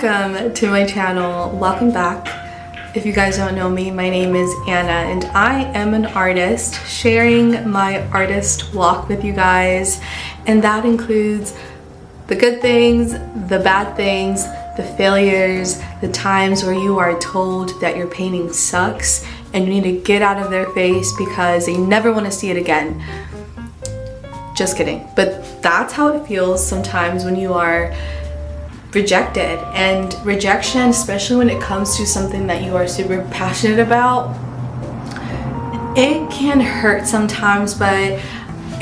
Welcome to my channel. Welcome back. If you guys don't know me, my name is Anna and I am an artist sharing my artist walk with you guys, and that includes the good things, the bad things, the failures, the times where you are told that your painting sucks and you need to get out of their face because they never want to see it again. Just kidding. But that's how it feels sometimes when you are rejected. And rejection, especially when it comes to something that you are super passionate about, it can hurt sometimes, but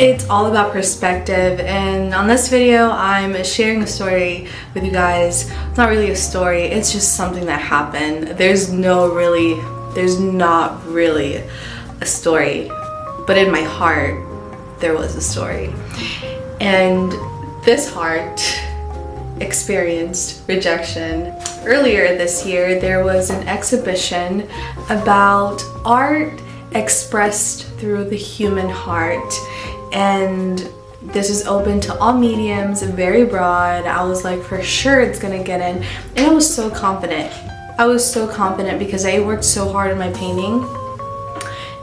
it's all about perspective. And on this video, I'm sharing a story with you guys. It's not really a story, it's just something that happened. There's not really a story, but in my heart, there was a story. And this heart experienced rejection. Earlier this year, there was an exhibition about art expressed through the human heart. And this is open to all mediums, very broad. I was like, for sure it's gonna get in. And I was so confident. I was so confident because I worked so hard on my painting.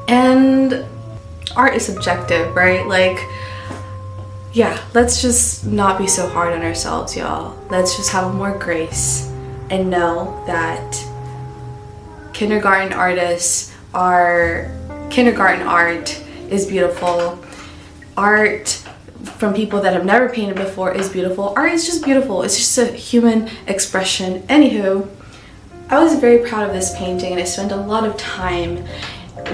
And art is subjective, right? Like, yeah, let's just not be so hard on ourselves, y'all. Let's just have more grace and know that kindergarten art is beautiful. Art from people that have never painted before is beautiful. Art is just beautiful. It's just a human expression. Anywho, I was very proud of this painting and I spent a lot of time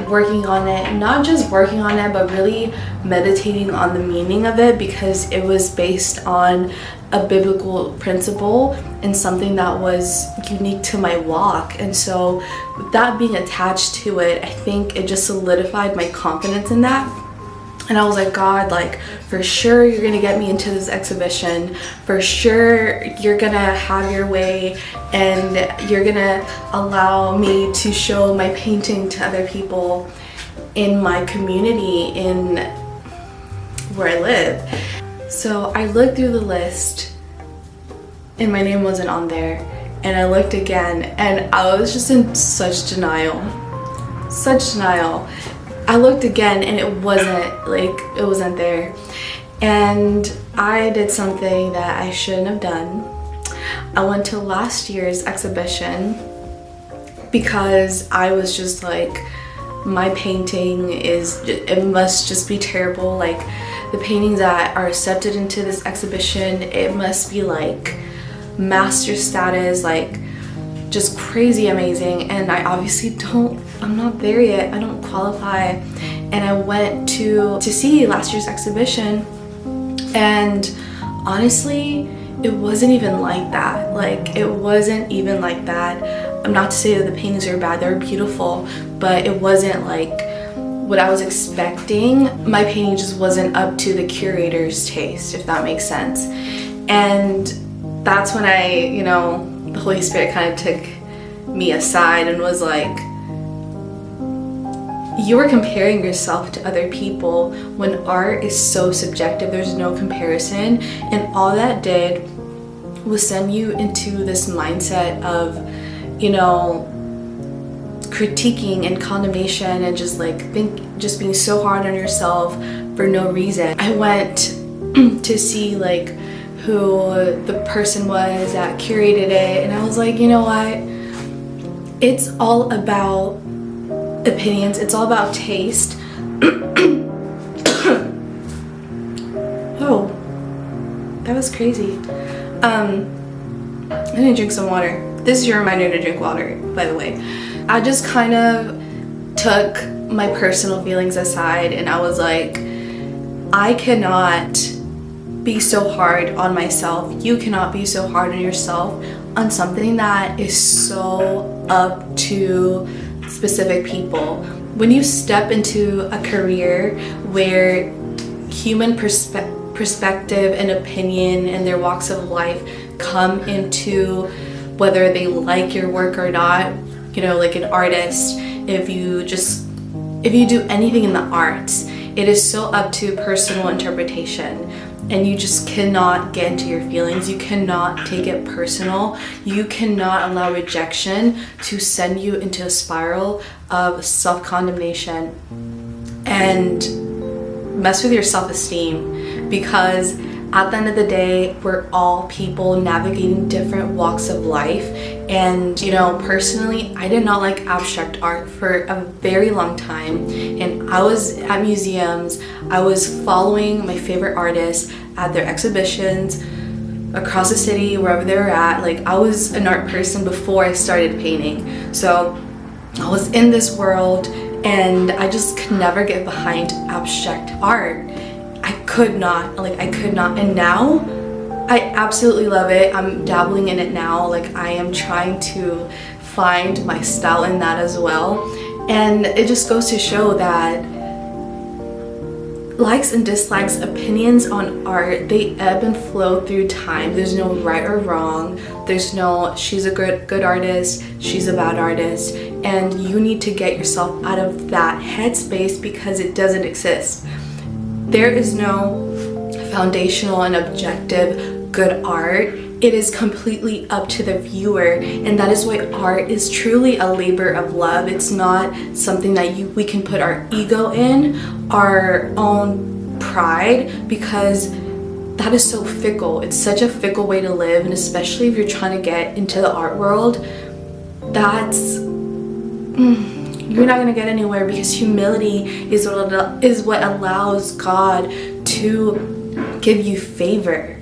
working on it, not just working on it, but really meditating on the meaning of it, because it was based on a biblical principle and something that was unique to my walk. And so with that being attached to it, I think it just solidified my confidence in that. And I was like, God, like, for sure you're gonna get me into this exhibition. For sure you're gonna have your way and you're gonna allow me to show my painting to other people in my community, in where I live. So I looked through the list and my name wasn't on there. And I looked again and I was just in such denial. I looked again and it wasn't there. And I did something that I shouldn't have done. I went to last year's exhibition because I was just like, my painting it must just be terrible. Like, the paintings that are accepted into this exhibition, it must be like master status, like just crazy amazing. And I obviously I'm not there yet. I don't qualify. And I went to see last year's exhibition, and honestly, it wasn't even like that. Like, it wasn't even like that. I'm not to say that the paintings are bad, they're beautiful, but it wasn't like what I was expecting. My painting just wasn't up to the curator's taste, if that makes sense. And that's when the Holy Spirit kind of took me aside and was like, you are comparing yourself to other people when art is so subjective. There's no comparison. And all that did was send you into this mindset of, critiquing and condemnation and just being so hard on yourself for no reason. I went to see who the person was that curated it, and I was like, you know what? It's all about opinions. It's all about taste. Oh, that was crazy. I'm gonna drink some water. This is your reminder to drink water, by the way. I just kind of took my personal feelings aside and I was like, I cannot be so hard on myself. You cannot be so hard on yourself on something that is so up to specific people. When you step into a career where human perspective and opinion and their walks of life come into whether they like your work or not, like an artist, if you do anything in the arts, it is so up to personal interpretation. and you just cannot get into your feelings. You cannot take it personal. You cannot allow rejection to send you into a spiral of self-condemnation and mess with your self-esteem, because at the end of the day, we're all people navigating different walks of life. And personally, I did not like abstract art for a very long time, and I was at museums, I was following my favorite artists at their exhibitions across the city, wherever they were at. Like, I was an art person before I started painting, so I was in this world, and I just could never get behind abstract art. I could not, and now I absolutely love it. I'm dabbling in it now. Like, I am trying to find my style in that as well. And it just goes to show that likes and dislikes, opinions on art, they ebb and flow through time. There's no right or wrong. There's no she's a good artist, she's a bad artist. And you need to get yourself out of that headspace, because it doesn't exist. There is no foundational and objective good art. It is completely up to the viewer, and that is why art is truly a labor of love. It's not something that we can put our ego in, our own pride, because that is so fickle. It's such a fickle way to live, and especially if you're trying to get into the art world, you're not going to get anywhere, because humility is what allows God to give you favor.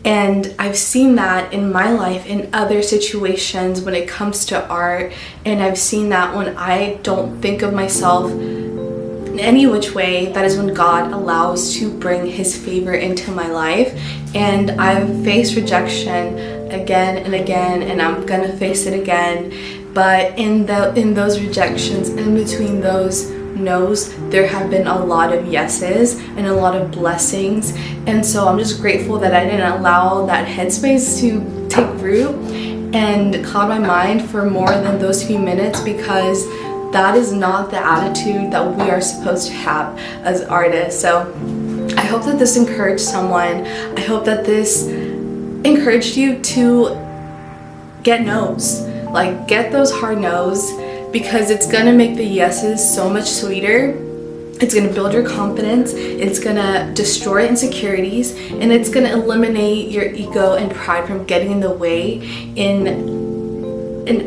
And I've seen that in my life in other situations when it comes to art, and I've seen that when I don't think of myself in any which way, that is when God allows to bring his favor into my life. And I've faced rejection again and again, and I'm gonna face it again. But in those rejections, in between those no's, there have been a lot of yeses and a lot of blessings. And so I'm just grateful that I didn't allow that headspace to take root and cloud my mind for more than those few minutes, because that is not the attitude that we are supposed to have as artists. So I hope that this encouraged someone. I hope that this encouraged you to get no's. Like, get those hard no's, because it's gonna make the yeses so much sweeter. It's gonna build your confidence, it's gonna destroy insecurities, and it's gonna eliminate your ego and pride from getting in the way in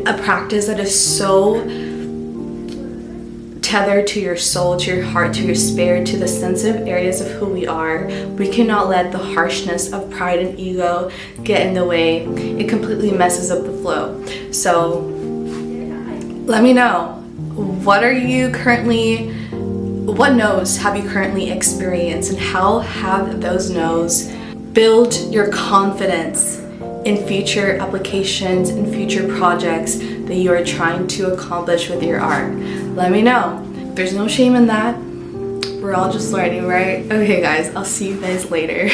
a practice that is so tethered to your soul, to your heart, to your spirit, to the sensitive areas of who we are. We cannot let the harshness of pride and ego get in the way. It completely messes up the flow. So let me know, what no's have you currently experienced, and how have those no's build your confidence in future applications and future projects that you are trying to accomplish with your art? Let me know. There's no shame in that. We're all just learning, right? Okay guys, I'll see you guys later.